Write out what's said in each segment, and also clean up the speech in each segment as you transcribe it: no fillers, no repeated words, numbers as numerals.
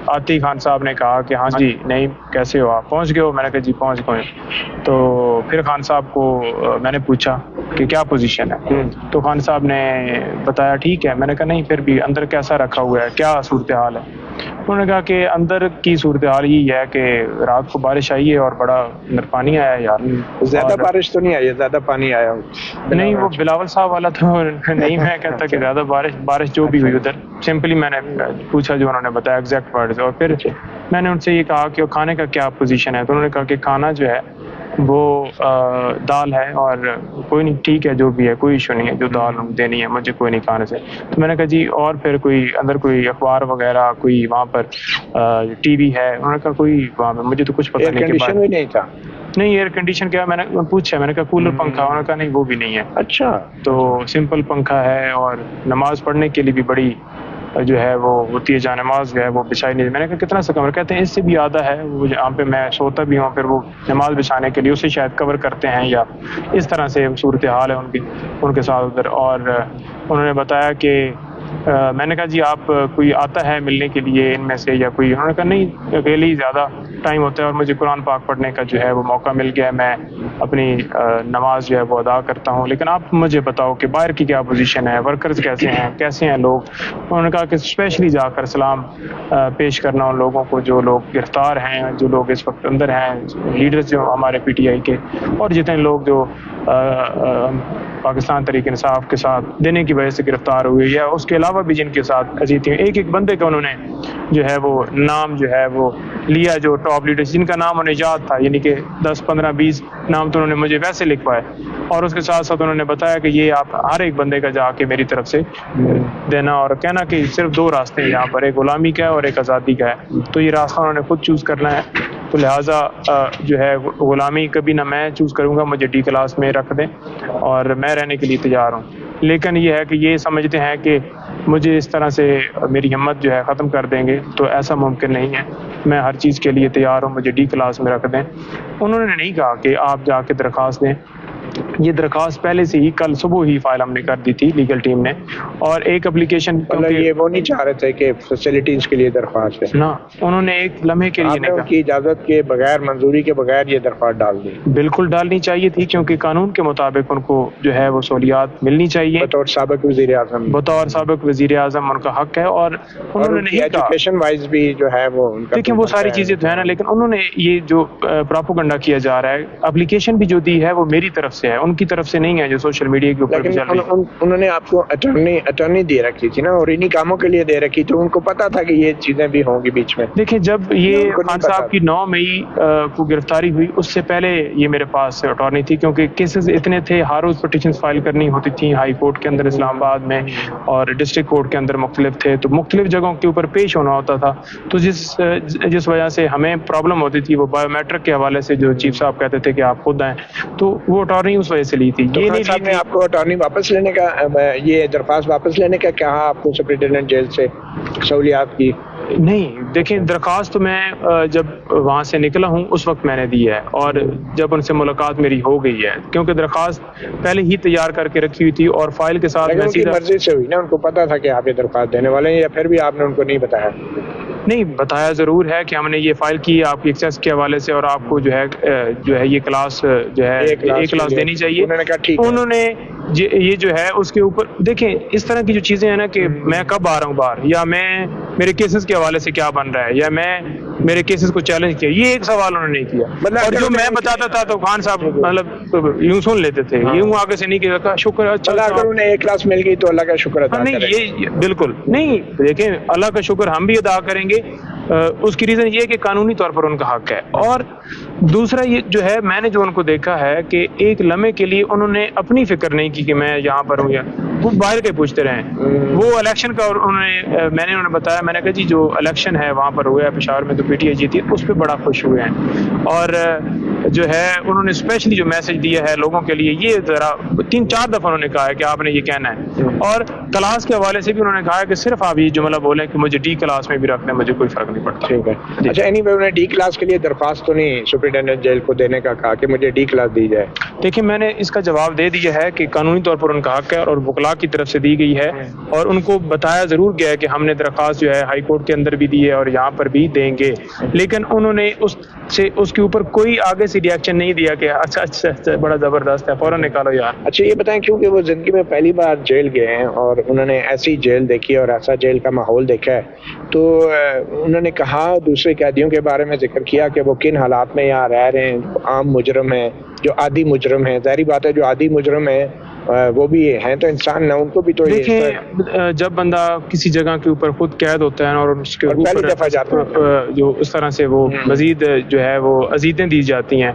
آتی خان صاحب نے کہا کہ ہاں جی نہیں کیسے ہو آپ, پہنچ گئے ہو؟ میں نے کہا جی پہنچ گئے. تو پھر خان صاحب کو میں نے پوچھا کہ کیا پوزیشن ہے, تو خان صاحب نے بتایا ٹھیک ہے. میں نے کہا نہیں پھر بھی اندر کیسا رکھا ہوا ہے, کیا صورتحال ہے؟ انہوں نے کہا کہ اندر کی صورتحال یہی ہے کہ رات کو بارش آئی ہے اور بڑا اندر پانی آیا ہے. یار زیادہ بارش تو نہیں آئی ہے, زیادہ پانی آیا نہیں, وہ بلاول صاحب والا تو نہیں. میں کہتا کہ زیادہ بارش جو بھی ہوئی ادھر, سمپلی میں نے پوچھا جو انہوں نے بتایا ایگزیکٹ ورڈز. اور پھر میں نے ان سے یہ کہا کہ کھانے کا کیا پوزیشن ہے, تو انہوں نے کہا کہ کھانا جو ہے وہ دال ہے, اور کوئی نہیں ٹھیک ہے جو بھی ہے کوئی ایشو نہیں ہے, جو دال دینی ہے مجھے کوئی نہیں کھانے سے. تو میں نے کہا جی اور پھر کوئی اندر کوئی اخبار وغیرہ کوئی وہاں پر ٹی وی ہے؟ انہوں نے کہا کوئی وہاں پہ مجھے تو کچھ پتہ نہیں. کنڈیشن بھی نہیں تھا؟ نہیں ایئر کنڈیشن کیا, میں نے پوچھا, میں نے کہا کولر پنکھا, انہوں نے کہا نہیں وہ بھی نہیں ہے. اچھا, تو سمپل پنکھا ہے, اور نماز پڑھنے کے لیے بھی بڑی جو ہے وہ ہوتی ہے جہاں نماز جو ہے وہ بچھائی نہیں. میں نے کہا کتنا سا کمرہ؟ کہتے ہیں اس سے بھی آدھا ہے, وہ جہاں پہ میں سوتا بھی ہوں پھر وہ نماز بچھانے کے لیے اسے شاید کور کرتے ہیں, یا اس طرح سے صورتحال ہے ان کے ساتھ ادھر. اور انہوں نے بتایا کہ میں نے کہا جی آپ کوئی آتا ہے ملنے کے لیے ان میں سے یا کوئی؟ انہوں نے کہا نہیں اکیلے ہی زیادہ ٹائم ہوتا ہے, اور مجھے قرآن پاک پڑھنے کا جو ہے وہ موقع مل گیا ہے, میں اپنی نماز جو ہے وہ ادا کرتا ہوں. لیکن آپ مجھے بتاؤ کہ باہر کی کیا پوزیشن ہے, ورکرز کیسے ہیں لوگ؟ انہوں نے کہا کہ اسپیشلی جا کر سلام پیش کرنا ان لوگوں کو جو لوگ گرفتار ہیں, جو لوگ اس وقت اندر ہیں, لیڈرز جو ہمارے پی ٹی آئی کے, اور جتنے لوگ جو پاکستان تحریک انصاف کے ساتھ دینے کی وجہ سے گرفتار ہوئے, یا اس کے علاوہ بھی جن کے ساتھ اذیتیں. ایک بندے کا انہوں نے جو ہے وہ نام جو ہے وہ لیا, جو ٹاپ لیڈر جن کا نام انہیں یاد تھا, یعنی کہ 10 15 20 نام تو انہوں نے مجھے ویسے لکھوائے, اور اس کے ساتھ ساتھ انہوں نے بتایا کہ یہ آپ ہر ایک بندے کا جا کے میری طرف سے دینا, اور کہنا کہ صرف 2 راستے ہیں یہاں پر, ایک غلامی کا ہے اور ایک آزادی کا ہے, تو یہ راستہ انہوں نے خود چوز کرنا ہے. تو لہٰذا جو ہے غلامی کبھی نہ میں چوز کروں گا, مجھے ڈی کلاس میں رکھ دیں اور میں رہنے کے لیے تیار ہوں. لیکن یہ ہے کہ یہ سمجھتے ہیں کہ مجھے اس طرح سے میری ہمت جو ہے ختم کر دیں گے, تو ایسا ممکن نہیں ہے. میں ہر چیز کے لیے تیار ہوں, مجھے ڈی کلاس میں رکھ دیں. انہوں نے نہیں کہا کہ آپ جا کے درخواست دیں. یہ درخواست پہلے سے ہی کل صبح ہی فائل ہم نے کر دی تھی لیگل ٹیم نے, اور ایک اپلیکیشن یہ وہ نہیں چاہ رہے تھے کہ فیسلٹیز کے لیے درخواست ہے نا, انہوں نے ایک لمحے کے لیے نہیں ان کی اجازت کے بغیر, منظوری کے بغیر یہ درخواست ڈال دی. بالکل ڈالنی چاہیے تھی, کیونکہ قانون کے مطابق ان کو جو ہے وہ سہولیات ملنی چاہیے. بطور سابق وزیر اعظم ان کا حق ہے, اور انہوں نے نہیں کہا ایجوکیشن وائز بھی جو ہے وہ ان کا. دیکھیں وہ ساری چیزیں تو ہے نا, لیکن انہوں نے یہ جو پراپوگنڈا کیا جا رہا ہے, اپلیکیشن بھی جو دی ہے وہ میری طرف سے ہے, ان کی طرف سے نہیں ہے جو سوشل میڈیا کے اوپر چل رہی ہے. انہوں نے آپ کو اٹارنی دے رکھی تھی نا, اور انہی کاموں کے لیے دے رکھی, تو ان کو پتا تھا کہ یہ چیزیں بھی ہوں گی بیچ میں. دیکھیں جب یہ خان صاحب کی 9 مئی کو گرفتاری ہوئی, اس سے پہلے یہ میرے پاس اٹارنی تھی, کیونکہ کیسز اتنے تھے, ہر روز پٹیشنز فائل کرنی ہوتی تھیں ہائی کورٹ کے اندر اسلام آباد میں, اور ڈسٹرکٹ کورٹ کے اندر مختلف تھے, تو مختلف جگہوں کے اوپر پیش ہونا ہوتا تھا. تو جس وجہ سے ہمیں پرابلم ہوتی تھی, وہ بایو میٹرک کے حوالے سے جو چیف صاحب کہتے تھے کہ آپ خود آئیں, تو وہ اٹارنی اس وجہ سے لی تھی. یہ نہیں نے آپ کو اٹارنی واپس لینے کا, یہ درخواست واپس لینے کا کہا آپ کو سپرنٹینڈنٹ جیل سے سہولیات کی؟ نہیں, دیکھیں درخواست تو میں جب وہاں سے نکلا ہوں اس وقت میں نے دی ہے, اور جب ان سے ملاقات میری ہو گئی ہے, کیونکہ درخواست پہلے ہی تیار کر کے رکھی ہوئی تھی, اور فائل کے ساتھ ان کی مرضی سے ہوئی نا, ان کو پتا تھا کہ آپ یہ درخواست دینے والے ہیں, یا پھر بھی آپ نے ان کو نہیں بتایا؟ نہیں بتایا ضرور ہے کہ ہم نے یہ فائل کی آپ کی ایکسیس کے حوالے سے, اور آپ کو جو ہے یہ کلاس جو ہے ایک کلاس دینی چاہیے. انہوں نے یہ جو ہے اس کے اوپر دیکھیں اس طرح کی جو چیزیں ہیں نا, کہ میں کب آ رہا ہوں باہر, یا میں میرے کیسز کے حوالے سے کیا بن رہا ہے, یا میں میرے کیسز کو چیلنج کیا, یہ ایک سوال انہوں نے نہیں کیا. اور جو میں بتاتا تھا تو خان صاحب مطلب یوں سن لیتے تھے, یوں آگے سے نہیں کیا, شکر اچھا اگر انہیں ایک کلاس مل گئی تو اللہ کا شکر ادا کریں. نہیں یہ بالکل نہیں, دیکھیں اللہ کا شکر ہم بھی ادا کریں گے. اس کی ریزن یہ ہے کہ قانونی طور پر ان کا حق ہے, اور دوسرا یہ جو ہے میں نے جو ان کو دیکھا ہے کہ ایک لمحے کے لیے انہوں نے اپنی فکر نہیں کی کہ میں یہاں پر ہوں, یا وہ باہر کے پوچھتے رہے. وہ الیکشن کا میں نے انہوں نے بتایا, میں نے کہا جی جو الیکشن ہے وہاں پر ہوا ہے پشاور میں, تو پی ٹی آئی جیتی, اس پہ بڑا خوش ہوئے ہیں. اور جو ہے انہوں نے اسپیشلی جو میسج دیا ہے لوگوں کے لیے، یہ ذرا 3-4 دفعہ انہوں نے کہا ہے کہ آپ نے یہ کہنا ہے، اور کلاس کے حوالے سے بھی انہوں نے کہا ہے کہ صرف آپ یہ جملہ بولیں کہ مجھے ڈی کلاس میں بھی رکھ دیں، مجھے کوئی فرق نہیں پڑتا. ٹھیک ہے. اچھا اینی وے انہوں نے ڈی کلاس کے لیے درخواست تو نہیں سپرنٹینڈنٹ جیل کو دینے کا کہا کہ مجھے ڈی کلاس دی جائے؟ دیکھیں میں نے اس کا جواب دے دیا ہے کہ قانونی طور پر ان کا حق ہے اور وکلاء کی طرف سے دی گئی ہے، اور ان کو بتایا ضرور گیا ہے کہ ہم نے درخواست جو ہے ہائی کورٹ کے اندر بھی دی ہے اور یہاں پر بھی دیں گے، لیکن انہوں نے اس کے اوپر کوئی آگے سے ریئیکشن نہیں دیا کہ اچھا بڑا زبردست ہے، فوراً نکالو یار. اچھا یہ بتائیں کیونکہ وہ زندگی میں پہلی بار جیل گئے ہیں اور انہوں نے ایسی جیل دیکھی اور ایسا جیل کا ماحول دیکھا ہے، تو انہوں نے کہا دوسرے قیدیوں کے بارے میں ذکر کیا کہ وہ کن حالات میں یہاں رہ رہے ہیں، عام مجرم ہیں، جو عادی مجرم ہیں. ظاہری بات ہے جو عادی مجرم ہیں وہ بھی ہیں تو انسان نہ، ان کو بھی تو دیکھیں جب بندہ کسی جگہ کے اوپر خود قید ہوتا ہے اور اس کے پہلی دفعہ جاتا ہے جو اس طرح سے وہ مزید جو ہے وہ عزیتیں دی جاتی ہیں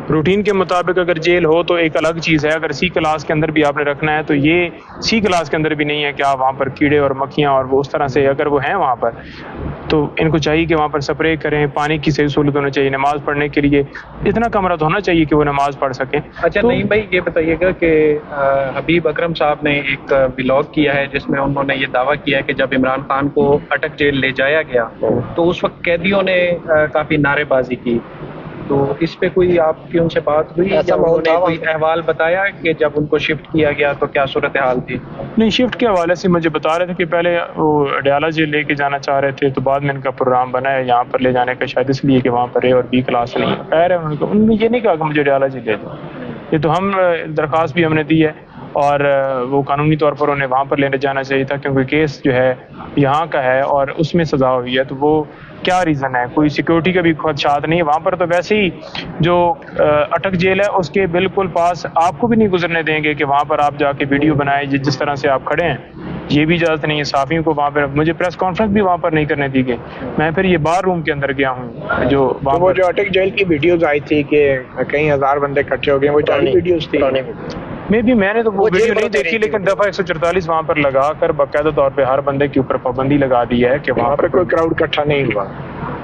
روٹین کے مطابق. اگر جیل ہو تو ایک الگ چیز ہے، اگر سی کلاس کے اندر بھی آپ نے رکھنا ہے تو یہ سی کلاس کے اندر بھی نہیں ہے کہ آپ وہاں پر کیڑے اور مکھیاں اور وہ اس طرح سے اگر وہ ہیں وہاں پر، تو ان کو چاہیے کہ وہاں پر سپرے کریں، پانی کی صحیح سہولت ہونا چاہیے، نماز پڑھنے کے لیے اتنا کمرہ تو ہونا چاہیے کہ وہ نماز پڑھ سکیں. اچھا نہیں بھائی یہ بتائیے گا کہ حبیب اکرم صاحب نے ایک ولاگ کیا ہے جس میں انہوں نے یہ دعویٰ کیا ہے کہ جب عمران خان کو اٹک جیل لے جایا گیا تو اس وقت قیدیوں نے کافی نعرے بازی کی، تو اس پہ کوئی آپ کی ان سے بات ہوئی یا انہوں نے کوئی احوال بتایا کہ جب ان کو شفٹ کیا گیا تو کیا صورتحال تھی؟ نہیں، شفٹ کے حوالے سے مجھے بتا رہے تھے کہ پہلے وہ اڈیالہ جیل لے کے جانا چاہ رہے تھے، تو بعد میں ان کا پروگرام بنا ہے یہاں پر لے جانے کا، شاید اس لیے کہ وہاں پر اے اور بی کلاس نہیں ہے. خیر ہے، انہوں نے یہ نہیں کہا کہ مجھے اڈیالہ جیل لے دو، یہ تو ہم درخواست بھی ہم نے دی ہے اور وہ قانونی طور پر انہیں وہاں پر لینے جانا چاہیے تھا کیونکہ کیس جو ہے یہاں کا ہے اور اس میں سزا ہوئی ہے. تو وہ کیا ریزن ہے؟ کوئی سیکیورٹی کا بھی خدشات نہیں ہے وہاں پر. تو ویسے ہی جو اٹک جیل ہے اس کے بالکل پاس آپ کو بھی نہیں گزرنے دیں گے کہ وہاں پر آپ جا کے ویڈیو بنائیں جس طرح سے آپ کھڑے ہیں، یہ بھی اجازت نہیں ہے. صحافیوں کو وہاں پر مجھے پریس کانفرنس بھی وہاں پر نہیں کرنے دی گئی. میں پھر یہ بار روم کے اندر گیا ہوں جو وہاں وہ جو اٹک جیل کی ویڈیوز آئی تھی کہ کئی ہزار بندے اکٹھے ہو گئے، وہ جعلی ویڈیوز تھی. میں نے تو وہ ویڈیو نہیں دیکھی، لیکن دفعہ 144 وہاں پر لگا کر باقاعدہ طور پہ ہر بندے کے اوپر پابندی لگا دی ہے کہ وہاں پر کوئی کراؤڈ اکٹھا نہیں ہوا.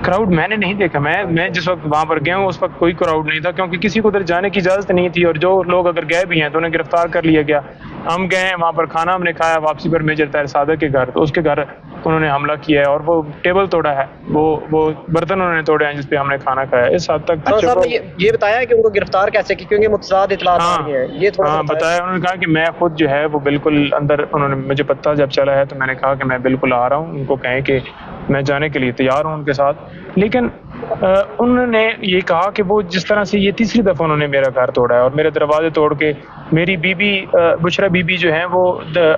کراؤڈ میں نے نہیں دیکھا، میں جس وقت وہاں پر گیا ہوں اس وقت کوئی کراؤڈ نہیں تھا کیونکہ کسی کو ادھر جانے کی اجازت نہیں تھی، اور جو لوگ اگر گئے بھی ہیں تو انہیں گرفتار کر لیا گیا. ہم گئے ہیں وہاں پر، کھانا ہم نے کھایا واپسی پر میجر طاہر صادق کے گھر، تو اس کے گھر انہوں نے حملہ کیا ہے اور وہ ٹیبل توڑا ہے، وہ برتن انہوں نے توڑے ہیں جس پہ ہم نے کھانا کھایا. اس حد تک صاحب نے یہ بتایا کہ ان کو گرفتار کیسے کی، کیونکہ متضاد اطلاعات آ رہی ہیں، یہ تھوڑا بتایا. انہوں نے کہا کہ میں خود جو ہے وہ بالکل اندر، انہوں نے مجھے پتہ جب چلا ہے تو میں نے کہا کہ میں بالکل آ رہا ہوں، ان کو کہیں کہ میں جانے کے لیے تیار ہوں ان کے ساتھ. لیکن انہوں نے یہ کہا کہ وہ جس طرح سے یہ تیسری دفعہ انہوں نے میرا گھر توڑا ہے اور میرے دروازے توڑ کے میری بیوی بشرا بیوی جو ہیں وہ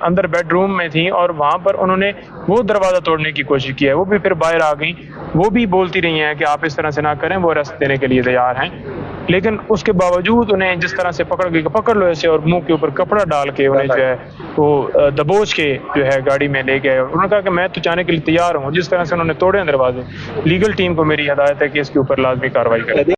اندر بیڈ روم میں تھیں اور وہاں پر انہوں نے وہ دروازہ توڑنے کی کوشش کی ہے. وہ بھی پھر باہر آ گئیں، وہ بھی بولتی رہی ہیں کہ آپ اس طرح سے نہ کریں، وہ رست دینے کے لیے تیار ہیں. لیکن اس کے باوجود انہیں جس طرح سے پکڑ لو ایسے اور منہ کے اوپر کپڑا ڈال کے انہیں جو ہے وہ دبوچ کے جو ہے گاڑی میں لے گئے. انہوں نے کہا کہ میں تو جانے کے لیے تیار ہوں. جس طرح سے انہوں نے توڑے دروازے، لیگل ٹیم کو میری ہدایت ہے کہ اس کے اوپر لازمی کارروائی کریں.